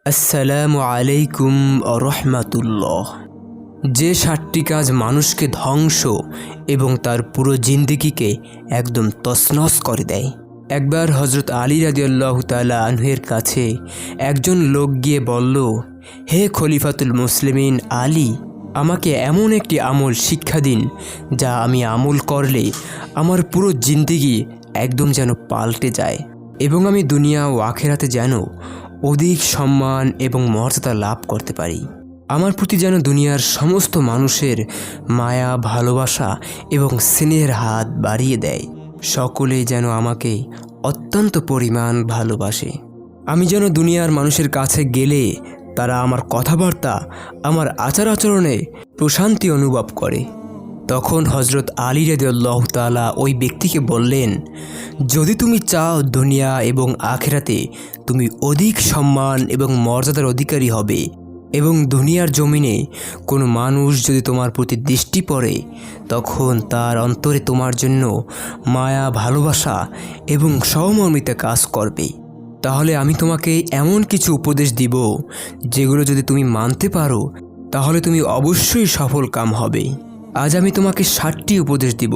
আসসালামু আলাইকুম রহমাতুল্লাহ। যে 7টি কাজ মানুষকে ধ্বংস এবং তার পুরো জিন্দেগিকে একদম তছনছ করে দেয়। একবার হজরত আলী রাদিয়াল্লাহু তাআলা আনহুর কাছে একজন লোক গিয়ে বলল, হে খলিফাতুল মুসলিমিন আলী, আমাকে এমন একটি আমল শিক্ষা দিন যা আমি আমল করলে আমার পুরো জিন্দেগি একদম যেন পাল্টে যায় এবং আমি দুনিয়া ও আখেরাতে যেন অধিক সম্মান এবং মর্যাদা লাভ করতে পারি। আমার প্রতি যেন দুনিয়ার সমস্ত মানুষের মায়া, ভালোবাসা এবং স্নেহের হাত বাড়িয়ে দেয়। সকলেই যেন আমাকে অত্যন্ত পরিমাণ ভালোবাসে। আমি যেন দুনিয়ার মানুষের কাছে গেলে তারা আমার কথাবার্তা, আমার আচার আচরণে প্রশান্তি অনুভব করে। তখন হজরত আলী রাদিয়াল্লাহু তাআলা ওই ব্যক্তিকে বললেন, যদি তুমি চাও দুনিয়া এবং আখিরাতে তুমি অধিক সম্মান এবং মর্যাদার অধিকারী হবে এবং দুনিয়ার জমিনে কোনো মানুষ যদি তোমার প্রতি দৃষ্টি পড়ে তখন তার অন্তরে তোমার জন্য মায়া, ভালোবাসা এবং সহমর্মিতা কাজ করবে, তাহলে আমি তোমাকে এমন কিছু উপদেশ দিব যেগুলো যদি তুমি মানতে পারো তাহলে তুমি অবশ্যই সফল কাম হবে। আজ আমি তোমাকে 7টি উপদেশ দিব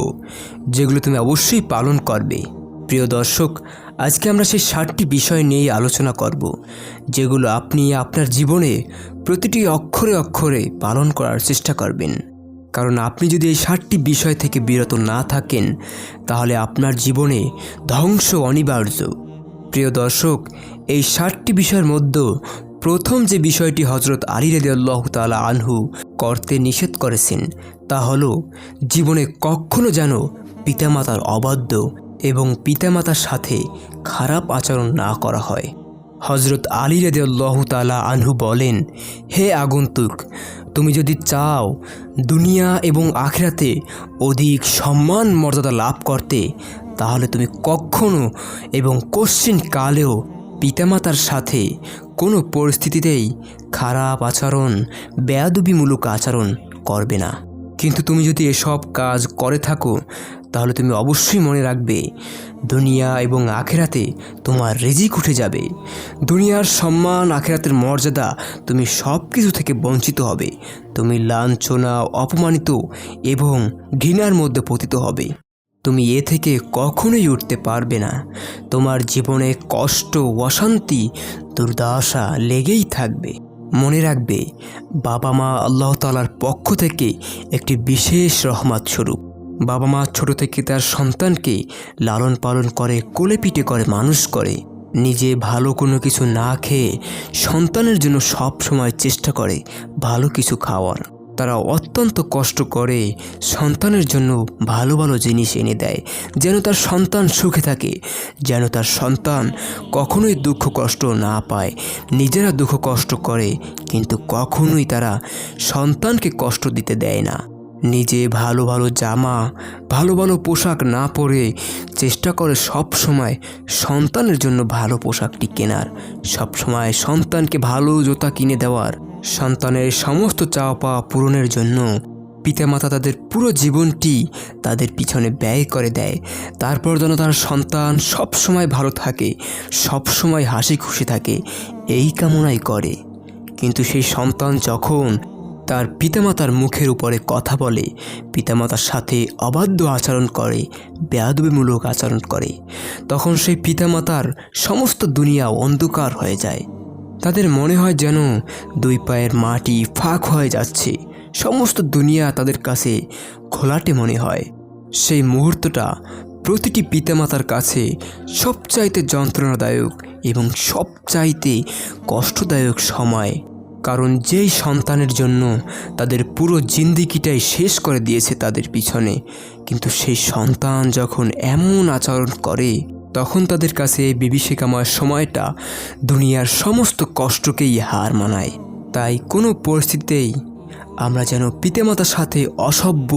যেগুলো তুমি অবশ্যই পালন করবে। প্রিয় দর্শক, আজকে আমরা সেই 7টি বিষয় নিয়েই আলোচনা করব যেগুলো আপনি আপনার জীবনে প্রতিটি অক্ষরে অক্ষরে পালন করার চেষ্টা করবেন। কারণ আপনি যদি এই 7টি বিষয় থেকে বিরত না থাকেন তাহলে আপনার জীবনে ধ্বংস অনিবার্য। প্রিয় দর্শক, এই 7টি বিষয়ের মধ্যে প্রথম যে বিষয়টি হজরত আলী রাদিয়াল্লাহু তাআলা আনহু করতে নিষেধ করেছেন তা হলো জীবনে কখনো যেন পিতামাতার অবাধ্য এবং পিতামাতার সাথে খারাপ আচরণ না করা হয়। হজরত আলী রাদিয়াল্লাহু তাআলা আনহু বলেন, হে আগন্তুক, তুমি যদি চাও দুনিয়া এবং আখিরাতে অধিক সম্মান মর্যাদা লাভ করতে তাহলে তুমি কখনো এবং কশ্চিন কালেও পিতামাতার সাথে কোনো পরিস্থিতিতেই খারাপ আচরণ, বেয়াদবিমূলক আচরণ করবে না। কিন্তু তুমি যদি এসব কাজ করে থাকো তাহলে তুমি অবশ্যই মনে রাখবে দুনিয়া এবং আখেরাতে তোমার রিজিক উঠে যাবে। দুনিয়ার সম্মান, আখেরাতের মর্যাদা, তুমি সব কিছু থেকে বঞ্চিত হবে। তুমি লাঞ্ছনা, অপমানিত এবং ঘৃণার মধ্যে পতিত হবে। তুমি এ থেকে কখনোই উঠতে পারবে না। তোমার জীবনে কষ্ট, অশান্তি, দুর্দশা লেগেই থাকবে। মনে রাখবে, বাবা মা আল্লাহ তাআলার পক্ষ থেকে একটি বিশেষ রহমত স্বরূপ। বাবা মা ছোট থেকে তার সন্তানকে লালন পালন করে, কোলে পিঠে করে মানুষ করে। নিজে ভালো কোনো কিছু না খেয়ে সন্তানের জন্য সব সময় চেষ্টা করে ভালো কিছু খাওয়ার। তারা অত্যন্ত কষ্ট করে সন্তানের জন্য ভালো ভালো জিনিস এনে দেয় যেন তার সন্তান সুখে থাকে, যেন তার সন্তান কখনোই দুঃখ কষ্ট না পায়। নিজেরা দুঃখ কষ্ট করে কিন্তু কখনোই তারা সন্তানকে কষ্ট দিতে দেয় না। নিজে ভালো ভালো জামা, ভালো ভালো পোশাক না পরে চেষ্টা করে সব সময় সন্তানের জন্য ভালো পোশাকটি কেনার, সব সময় সন্তানকে ভালো জুতা কিনে দেওয়ার। সন্তানের সমস্ত চাওয়া পাওয়া পূরণের জন্য পিতামাতা তাদের পুরো জীবনটি তাদের পিছনে ব্যয় করে দেয়। তারপর যেন তার সন্তান সব সময় ভালো থাকে, সব সময় হাসি খুশি থাকে, এই কামনাই করে। কিন্তু সেই সন্তান যখন তার পিতামাতার মুখের উপরে কথা বলে, পিতামাতার সাথে অবাধ্য আচরণ করে, বেয়াদবিমূলক আচরণ করে, তখন সেই পিতামাতার সমস্ত দুনিয়া অন্ধকার হয়ে যায়। তাদের মনে হয় যেন 2 পায়ের মাটি ফাঁক হয়ে যাচ্ছে, সমস্ত দুনিয়া তাদের কাছে ঘোলাটে মনে হয়। সেই মুহূর্তটা প্রতিটি পিতামাতার কাছে সবচাইতে যন্ত্রণাদায়ক এবং সবচাইতে কষ্টদায়ক সময়। কারণ যেই সন্তানের জন্য তাদের পুরো জিন্দেগিটাই শেষ করে দিয়েছে তাদের পিছনে, কিন্তু সেই সন্তান যখন এমন আচরণ করে তখন তাদের কাছে বিভীষিকাময় সময়টা দুনিয়ার সমস্ত কষ্টকেই হার মানায়। তাই কোনো পরিস্থিতিতেই আমরা যেন পিতামাতার সাথে অসভ্য,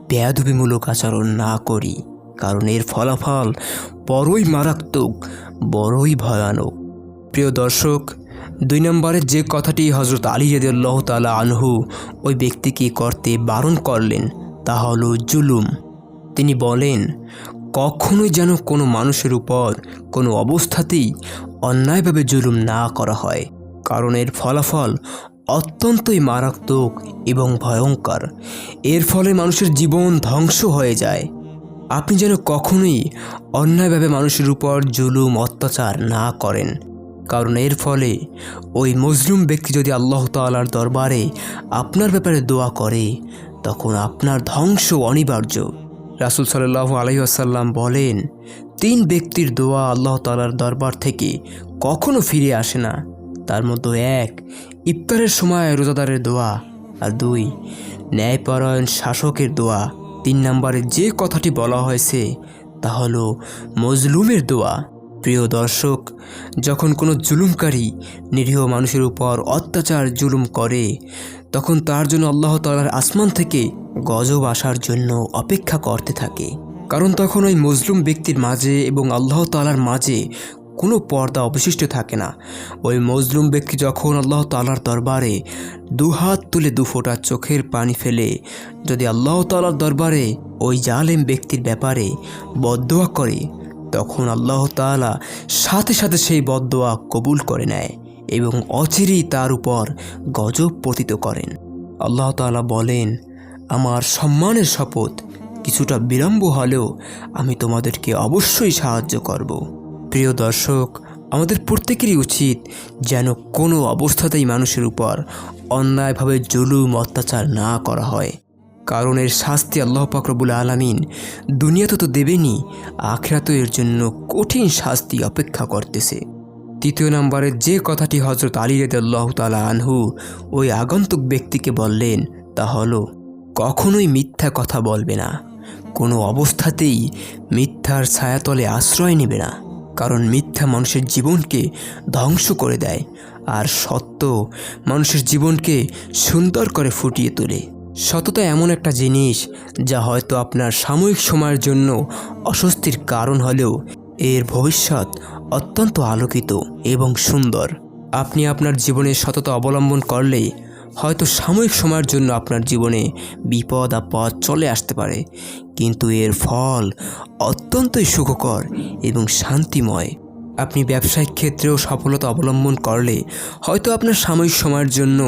বেয়াদবিমূলক আচরণ না করি, কারণ এর ফলাফল বড়ই মারাত্মক, বড়ই ভয়ানক। প্রিয় দর্শক, 2 নম্বরের যে কথাটি হজরত আলী রাদিয়াল্লাহু তাআলা আনহু ওই ব্যক্তিকে করতে বারণ করলেন তা হলো জুলুম। তিনি বলেন, কখনোই যেন কোনো মানুষের উপর কোনো অবস্থাতেই অন্যায়ভাবে জুলুম না করা হয়। কারণ এর ফলাফল অত্যন্তই মারাত্মক এবং ভয়ঙ্কর। এর ফলে মানুষের জীবন ধ্বংস হয়ে যায়। আপনি যেন কখনোই অন্যায়ভাবে মানুষের উপর জুলুম অত্যাচার না করেন, কারণ এর ফলে ওই মজলুম ব্যক্তি যদি আল্লাহ তাআলার দরবারে আপনার ব্যাপারে দোয়া করে তখন আপনার ধ্বংস অনিবার্য। রাসূল সাল্লাল্লাহু আলাইহি ওয়াসাল্লাম বলেন, 3 ব্যক্তির দোয়া আল্লাহ তাআলার দরবার থেকে কখনো ফিরে আসে না। তার মধ্যে 1 ইফতারের সময় রোজাদারের দোয়া, আর 2 ন্যায়পরায়ণ শাসকের দোয়া। 3 নম্বরে যে কথাটি বলা হয়েছে তা হলো মজলুমের দোয়া। প্রিয় দর্শক, যখন কোনো জুলুমকারী নিরীহ মানুষের উপর অত্যাচার জুলুম করে তখন তার জন্য আল্লাহ তাআলার আসমান থেকে গজব আসার জন্য অপেক্ষা করতে থাকে। কারণ তখন ওই মজলুম ব্যক্তির মাঝে এবং আল্লাহ তাআলার মাঝে কোনো পর্দা অবশিষ্ট থাকে না। ওই মজলুম ব্যক্তি যখন আল্লাহ তাআলার দরবারে 2 হাত তুলে 2 ফোঁটা চোখের পানি ফেলে যদি আল্লাহ তাআলার দরবারে ওই জালেম ব্যক্তির ব্যাপারে বদদোয়া করে তখন আল্লাহ তাআলা সাথে সাথে সেই বদদোয়া কবুল করে নেয় এবং অচিরেই তার উপর গজব পতিত করেন। আল্লাহ তাআলা বলেন, আমার সম্মানের শপথ, কিছুটা বিলম্ব হলেও আমি তোমাদেরকে অবশ্যই সাহায্য করব। প্রিয় দর্শক, আমাদের প্রত্যেকেরই উচিত যেন কোনো অবস্থাতেই মানুষের উপর অন্যায়ভাবে জুলুম অত্যাচার না করা হয়, কারণ এর শাস্তি আল্লাহ পাক রব্বুল আলামিন দুনিয়াতে তো দেবেনই, আখিরাতেও এর জন্য কঠিন শাস্তি অপেক্ষা করতেছে। 3 নম্বরে যে কথাটি হযরত আলী রাদিয়াল্লাহু তাআলা আনহু ওই আগন্তুক ব্যক্তিকে বললেন তা হলো, কখনোই মিথ্যা কথা বলবে না, কোনো অবস্থাতেই মিথ্যার ছায়াতলে আশ্রয় নেবে না, কারণ মিথ্যা মানুষের জীবনকে ধ্বংস করে দেয় আর সত্য মানুষের জীবনকে সুন্দর করে ফুটিয়ে তোলে। সততা এমন একটা জিনিস যা হয়তো আপনার সাময়িক সময়ের জন্য অস্বস্তির কারণ হলেও এর ভবিষ্যৎ অত্যন্ত আলোকিত এবং সুন্দর। আপনি আপনার জীবনে সততা অবলম্বন করলে হয়তো সাময়িক সময়ের জন্য আপনার জীবনে বিপদ আপদ চলে আসতে পারে, কিন্তু এর ফল অত্যন্তই সুখকর এবং শান্তিময়। আপনি ব্যবসায়িক ক্ষেত্রেও সফলতা অবলম্বন করলে হয়তো আপনার সাময়িক সময়ের জন্য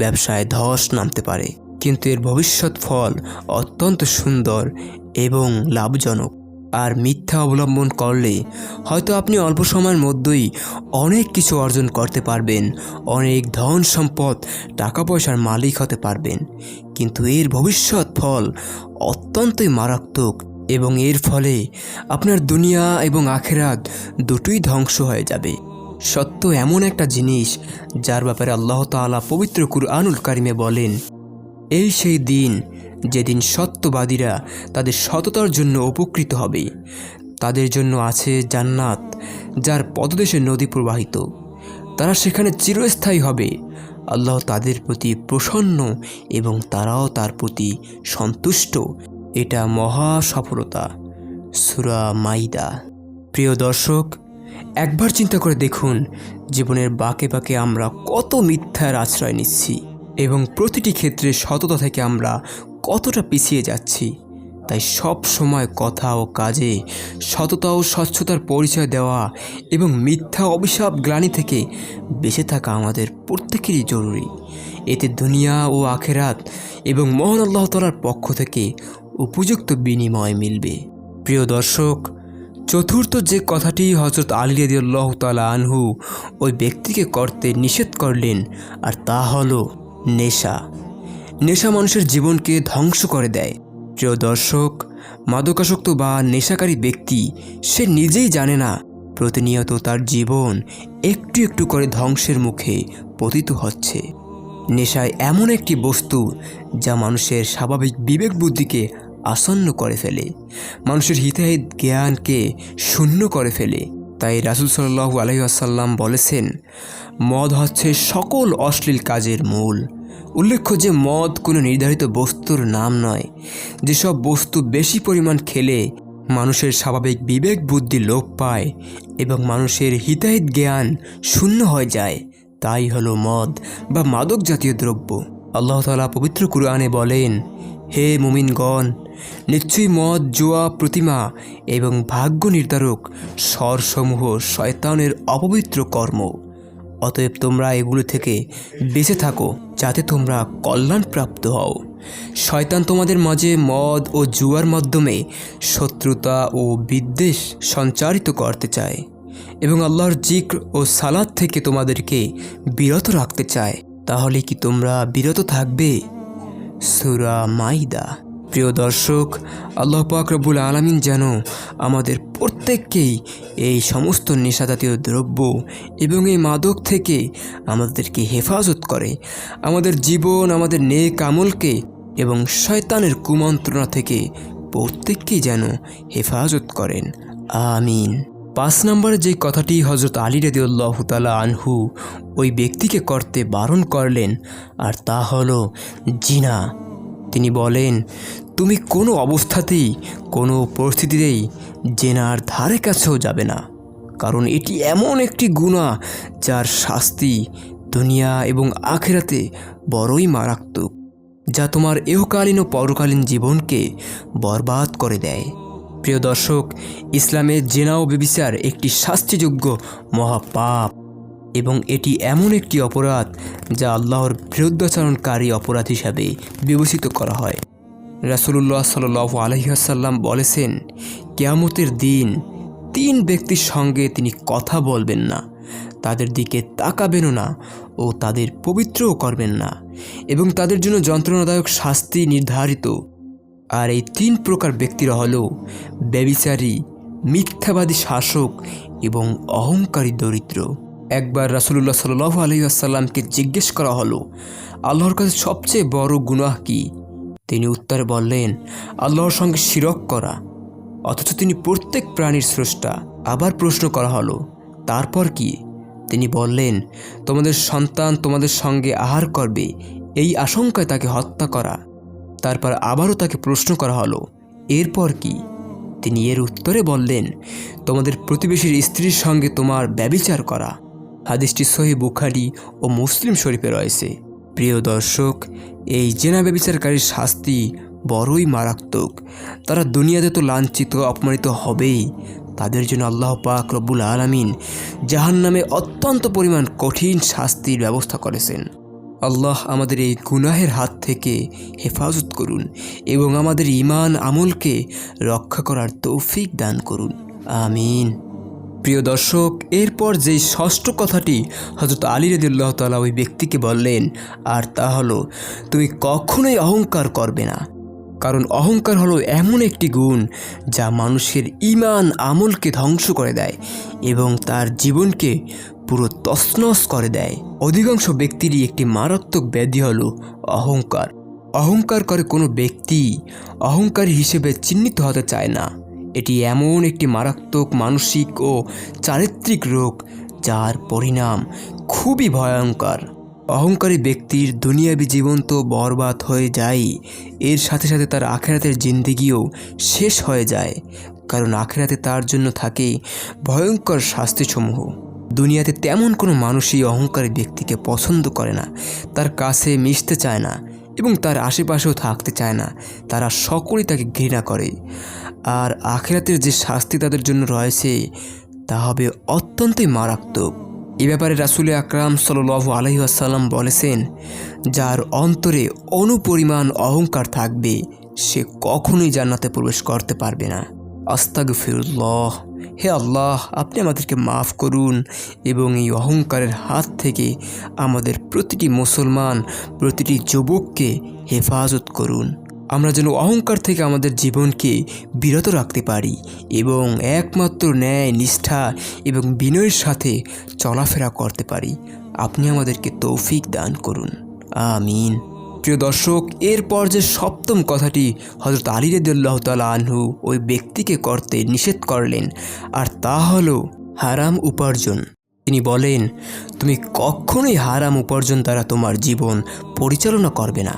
ব্যবসায় ধস নামতে পারে, কিন্তু এর ভবিষ্যৎ ফল অত্যন্ত সুন্দর এবং লাভজনক। আর মিথ্যা অবলম্বন করলে হয়তো আপনি অল্প সময়ের মধ্যেই অনেক কিছু অর্জন করতে পারবেন, অনেক ধন সম্পদ টাকা পয়সার মালিক হতে পারবেন, কিন্তু এর ভবিষ্যৎ ফল অত্যন্তই মারাত্মক এবং এর ফলে আপনার দুনিয়া এবং আখিরাত দুটোই ধ্বংস হয়ে যাবে। সত্য এমন একটা জিনিস যার ব্যাপারে আল্লাহ তাআলা পবিত্র কুরআনুল কারিমে বলেন, এই সেই দিন যেদিন সত্যবাদীরা তাদের সততার জন্য উপকৃত হবে। তাদের জন্য আছে জান্নাত যার পদদেশে নদী প্রবাহিত, তারা সেখানে চিরস্থায়ী হবে। আল্লাহ তাদের প্রতি প্রসন্ন এবং তারাও তার প্রতি সন্তুষ্ট। এটা মহা সফলতা। সূরা মাইদা। প্রিয় দর্শক, একবার চিন্তা করে দেখুন, জীবনের বাঁকে বাঁকে আমরা কত মিথ্যার আশ্রয় নিচ্ছি এবং প্রতিটি ক্ষেত্রে সততা থেকে আমরা কতটা পিছিয়ে যাচ্ছি। তাই সব সময় কথা ও কাজে সততা ও স্বচ্ছতার পরিচয় দেওয়া এবং মিথ্যা অভিশাপ গ্লানি থেকে বেঁচে থাকা আমাদের প্রত্যেকেরই জরুরি। এতে দুনিয়া ও আখিরাত এবং মহান আল্লাহ তাআলার পক্ষ থেকে উপযুক্ত বিনিময় মিলবে। প্রিয় দর্শক, চতুর্থ যে কথাটি হযরত আলী রাদিয়াল্লাহু তাআলা আনহু ওই ব্যক্তিকে করতে নিষেধ করলেন আর তা হলো নেশা। নেশা মানুষের জীবনকে ধ্বংস করে দেয়। প্রিয় দর্শক, মাদকাসক্ত বা নেশাকারী ব্যক্তি সে নিজেই জানে না প্রতিনিয়ত তার জীবন একটু একটু করে ধ্বংসের মুখে পতিত হচ্ছে। নেশায় এমন একটি বস্তু যা মানুষের স্বাভাবিক বিবেক বুদ্ধিকে আসন্ন করে ফেলে, মানুষের হিতাহিত জ্ঞানকে শূন্য করে ফেলে। তাই রাসূল সাল্লাল্লাহু আলাইহি ওয়াসাল্লাম বলেছেন, মদ হচ্ছে সকল অশ্লীল কাজের মূল। উল্লেখ্য যে মদ কোনো নির্ধারিত বস্তুর নাম নয়। যেসব বস্তু বেশি পরিমাণ খেলে মানুষের স্বাভাবিক বিবেক বুদ্ধি লোপ পায় এবং মানুষের হিতাহিত জ্ঞান শূন্য হয়ে যায়, তাই হলো মদ বা মাদক জাতীয় দ্রব্য। আল্লাহ তাআলা পবিত্র কুরআনে বলেন, হে মুমিনগণ, নিশ্চয়ই মদ, জুয়া, প্রতিমা এবং ভাগ্য নির্ধারক স্বরসমূহ শয়তানের অপবিত্র কর্ম। অতএব তোমরা এগুলো থেকে বেঁচে থাকো যাতে তোমরা কল্যাণপ্রাপ্ত হও। শয়তান তোমাদের মাঝে মদ ও জুয়ার মাধ্যমে শত্রুতা ও বিদ্বেষ সঞ্চারিত করতে চায় এবং আল্লাহর জিক্র ও সালাত থেকে তোমাদেরকে বিরত রাখতে চায়। তাহলে কি তোমরা বিরত থাকবে? সূরা মাইদা। প্রিয় দর্শক, আল্লাহ পাক রব্বুল আলামিন যেন আমাদের প্রত্যেককেই এই সমস্ত নেশাজাতীয় দ্রব্য এবং এই মাদক থেকে আমাদেরকে হেফাজত করে, আমাদের জীবন, আমাদের নেক আমলকে এবং শয়তানের কুমন্ত্রণা থেকে প্রত্যেককেই যেন হেফাজত করেন। আমিন। 5 নম্বরে যে কথাটি হযরত আলী রাদিয়াল্লাহু তাআলা আনহু ওই ব্যক্তিকে করতে বারণ করলেন, আর তা হলো জিনা। তিনি বলেন, তুমি কোনো অবস্থাতেই কোনো পরিস্থিতিতেই জেনার ধারে কাছেও যাবে না, কারণ এটি এমন একটি গুনাহ যার শাস্তি দুনিয়া এবং আখিরাতে বড়ই মারাত্মক, যা তোমার ইহকালীন ও পরকালীন জীবনকে বরবাদ করে দেয়। প্রিয় দর্শক, ইসলামে জেনা ও ব্যভিচার একটি শাস্তিযোগ্য মহাপাপ এবং এটি এমন একটি অপরাধ যা আল্লাহর বিরুদ্ধাচরণকারী অপরাধ হিসাবে বিবেচিত করা হয়। রাসূলুল্লাহ সাল্লাল্লাহু আলাইহি ওয়াসাল্লাম বলেছেন, কিয়ামতের দিন 3 ব্যক্তির সঙ্গে তিনি কথা বলবেন না, তাদের দিকে তাকাবেনও না ও তাদের পবিত্রও করবেন না, এবং তাদের জন্য যন্ত্রণাদায়ক শাস্তি নির্ধারিত। আর এই 3 প্রকার ব্যক্তিরা হলো ব্যভিচারী, মিথ্যাবাদী শাসক এবং অহংকারী দরিদ্র। একবার রাসূলুল্লাহ সাল্লাল্লাহু আলাইহি ওয়াসাল্লামকে জিজ্ঞেস করা হলো, আল্লাহর কাছে সবচেয়ে বড় গুনাহ কি? তিনি উত্তরে বললেন, আল্লাহর সঙ্গে শিরক করা, অথচ তিনি প্রত্যেক প্রাণীর স্রষ্টা। আবার প্রশ্ন করা হলো, তারপর কি? তিনি বললেন, তোমাদের সন্তান তোমাদের সঙ্গে আহার করবে এই আশঙ্কায় তাকে হত্যা করা। তারপর আবারও তাকে প্রশ্ন করা হলো, এরপর কি? তিনি এর উত্তরে বললেন, তোমাদের প্রতিবেশীর স্ত্রীর সঙ্গে তোমার ব্যভিচার করা। হাদিসটি সহিহ বুখারী ও মুসলিম শরীফে রয়েছে। প্রিয় দর্শক, এই জেনা ব্যভিচারকারীর শাস্তি বড়ই মারাত্মক। তারা দুনিয়াতে তো লাঞ্ছিত অপমানিত হবেই, তাদের জন্য আল্লাহ পাক রব্বুল আলামিন জাহান্নামে অত্যন্ত পরিমাণ কঠিন শাস্তির ব্যবস্থা করেছেন। আল্লাহ আমাদের এই গুনাহের হাত থেকে হেফাজত করুন এবং আমাদের ঈমান আমলকে রক্ষা করার তৌফিক দান করুন। আমিন। প্রিয় দর্শক, এরপর যেই ষষ্ঠ কথাটি হযরত আলী রাদিয়াল্লাহু তাআলা ওই ব্যক্তিকে বললেন, আর তা হলো, তুমি কখনোই অহংকার করবে না, কারণ অহংকার হলো এমন একটি গুণ যা মানুষের ঈমান আমলকে ধ্বংস করে দেয় এবং তার জীবনকে পুরো তছনছ করে দেয়। অধিকাংশ ব্যক্তিরই একটি মারাত্মক ব্যাধি হলো অহংকার। অহংকার করে কোনো ব্যক্তি অহংকারী হিসেবে চিহ্নিত হতে চায় না। এটি এমন একটি মারাত্মক মানসিক ও চারিত্রিক রোগ যার পরিণাম খুবই ভয়ঙ্কর। অহংকারী ব্যক্তির দুনিয়াবী জীবন তো বরবাদ হয়ে যায়, এর সাথে সাথে তার আখিরাতের জিন্দেগিও শেষ হয়ে যায়, কারণ আখিরাতে তার জন্য থাকে ভয়ঙ্কর শাস্তিসমূহ। দুনিয়াতে তেমন কোনো মানুষই অহংকারী ব্যক্তিকে পছন্দ করে না, তার কাছে মিশতে চায় না এবং তার আশেপাশেও থাকতে চায় না। তারা সকলেই তাকে ঘৃণা করে। আর আখিরাতের যে শাস্তি তাদের জন্য রয়েছে তা হবে অত্যন্তই মারাত্মক। এ ব্যাপারে রাসূল আকরাম সাল্লাল্লাহু আলাইহি ওয়াসাল্লাম বলেছেন, যার অন্তরে অনুপরিমাণ অহংকার থাকবে সে কখনোই জান্নাতে প্রবেশ করতে পারবে না। আস্তাগফিরুল্লাহ। হে আল্লাহ, আপনি আমাদেরকে মাফ করুন এবং এই অহংকারের হাত থেকে আমাদের প্রতিটি মুসলমান, প্রতিটি যুবককে হেফাজত করুন। আমরা যেন অহংকার থেকে আমাদের জীবনকে বিরত রাখতে পারি এবং একমাত্র ন্যায়, নিষ্ঠা এবং বিনয়ের সাথে চলাফেরা করতে পারি। আপনি আমাদেরকে তৌফিক দান করুন। আমিন। প্রিয় দর্শক, এরপর যে সপ্তম কথাটি হযরত আলী রাদিয়াল্লাহু তাআলা আনহু ওই ব্যক্তিকে করতে নিষেধ করলেন, আর তা হলো হারাম উপার্জন। তিনি বলেন, তুমি কখনোই হারাম উপার্জন দ্বারা তোমার জীবন পরিচালনা করবে না,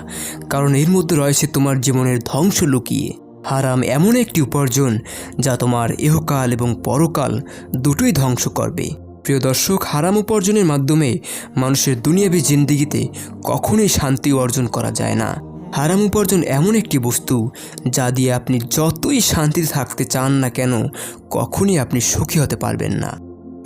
কারণ এর মধ্যে রয়েছে তোমার জীবনের ধ্বংস লুকিয়ে। হারাম এমন একটি উপার্জন যা তোমার ইহকাল এবং পরকাল দুটোই ধ্বংস করবে। প্রিয় দর্শক, হারাম উপার্জনের মাধ্যমে মানুষের দুনিয়াবী জিন্দেগিতে কখনোই শান্তি অর্জন করা যায় না। হারাম উপার্জন এমন একটি বস্তু যা দিয়ে আপনি যতই শান্তিতে থাকতে চান না কেন, কখনোই আপনি সুখী হতে পারবেন না।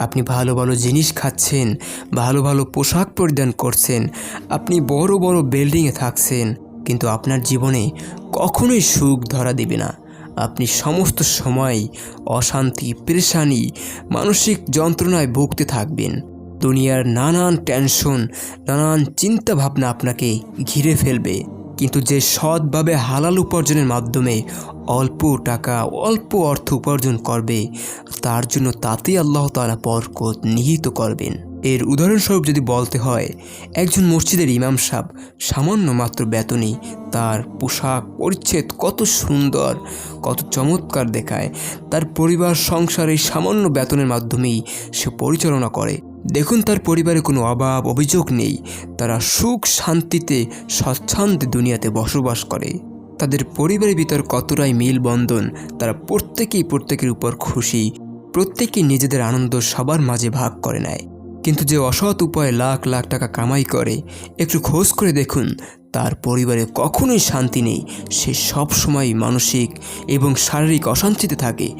আপনি ভালো ভালো জিনিস খাচ্ছেন, ভালো ভালো পোশাক পরিধান করছেন, আপনি বড় বড় বিল্ডিংয়ে থাকছেন, কিন্তু আপনার জীবনে কখনোই সুখ ধরা দেবে না। আপনি সমস্ত সময় অশান্তি, পেরেশানি, মানসিক যন্ত্রণায় ভুগতে থাকবেন। দুনিয়ার নানান টেনশন, নানান চিন্তা ভাবনা আপনাকে ঘিরে ফেলবে। কিন্তু যে সৎভাবে হালাল উপার্জনের মাধ্যমে অল্প টাকা, অল্প অর্থ উপার্জন করবে, তার জন্য তাতেই আল্লাহ তাআলা বরকত নিহিত করবেন। এর উদাহরণস্বরূপ যদি বলতে হয়, একজন মসজিদের ইমাম সাহেব সামান্য মাত্র বেতনে তার পোশাক পরিচ্ছদ কত সুন্দর, কত চমৎকার দেখায়। তার পরিবার সংসার এই সামান্য বেতনের মাধ্যমেই সে পরিচালনা করে। দেখুন, তার পরিবারে কোনো অভাব অভিযোগ নেই। তারা সুখ শান্তিতে স্বচ্ছন্দে দুনিয়াতে বসবাস করে। তাদের পরিবারের ভিতর কতটাই মেলবন্ধন, তারা প্রত্যেকেই প্রত্যেকের উপর খুশি, প্রত্যেকেই নিজেদের আনন্দ সবার মাঝে ভাগ করে নেয়। কিন্তু যে অসৎ উপায়ে লাখ লাখ টাকা কামাই করে, একটু খোঁজ করে দেখুন, তার পরিবারে কখনোই শান্তি নেই। সে সবসময় মানসিক এবং শারীরিক অশান্তিতে থাকে।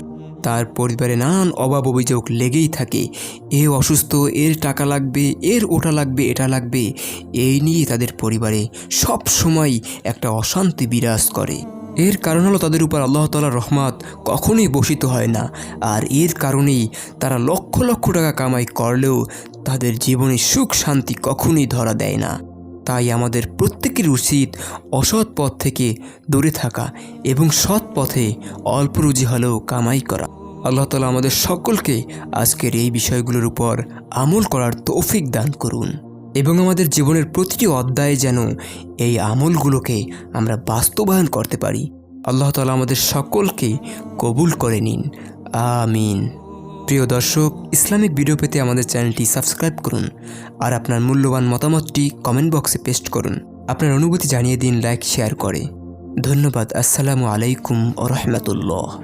তার পরিবারে নানান অভাব অভিযোগ লেগেই থাকে। এ অসুস্থ, এর টাকা লাগবে, এর ওটা লাগবে, এটা লাগবে, এই নিয়ে তাদের পরিবারে সব সময় একটা অশান্তি বিরাজ করে। এর কারণ হলো তাদের উপর আল্লাহ তাআলার রহমত কখনোই বর্ষিত হয় না। আর এর কারণেই তারা লক্ষ লক্ষ টাকা কামাই করলেও তাদের জীবনে সুখ শান্তি কখনোই ধরা দেয় না। তাই আমাদের প্রত্যেকের উচিত অসৎ পথ থেকে দূরে থাকা এবং সৎ পথে অল্প রুজি হলেও কামাই করা। আল্লাহ তাআলা আমাদের সকলকে আজকের এই বিষয়গুলোর উপর আমল করার তৌফিক দান করুন এবং আমাদের জীবনের প্রতিটি অধ্যায়ে যেন এই আমলগুলোকে আমরা বাস্তবায়ন করতে পারি। আল্লাহ তাআলা আমাদের সকলকে কবুল করে নিন, আমিন। প্রিয় দর্শক, ইসলামিক ভিডিও পেতে আমাদের চ্যানেলটি সাবস্ক্রাইব করুন আর আপনার মূল্যবান মতামতটি কমেন্ট বক্সে পেস্ট করুন। আপনার অনুভূতি জানিয়ে দিন লাইক শেয়ার করে। ধন্যবাদ। আসসালামু আলাইকুম ওয়া রাহমাতুল্লাহ।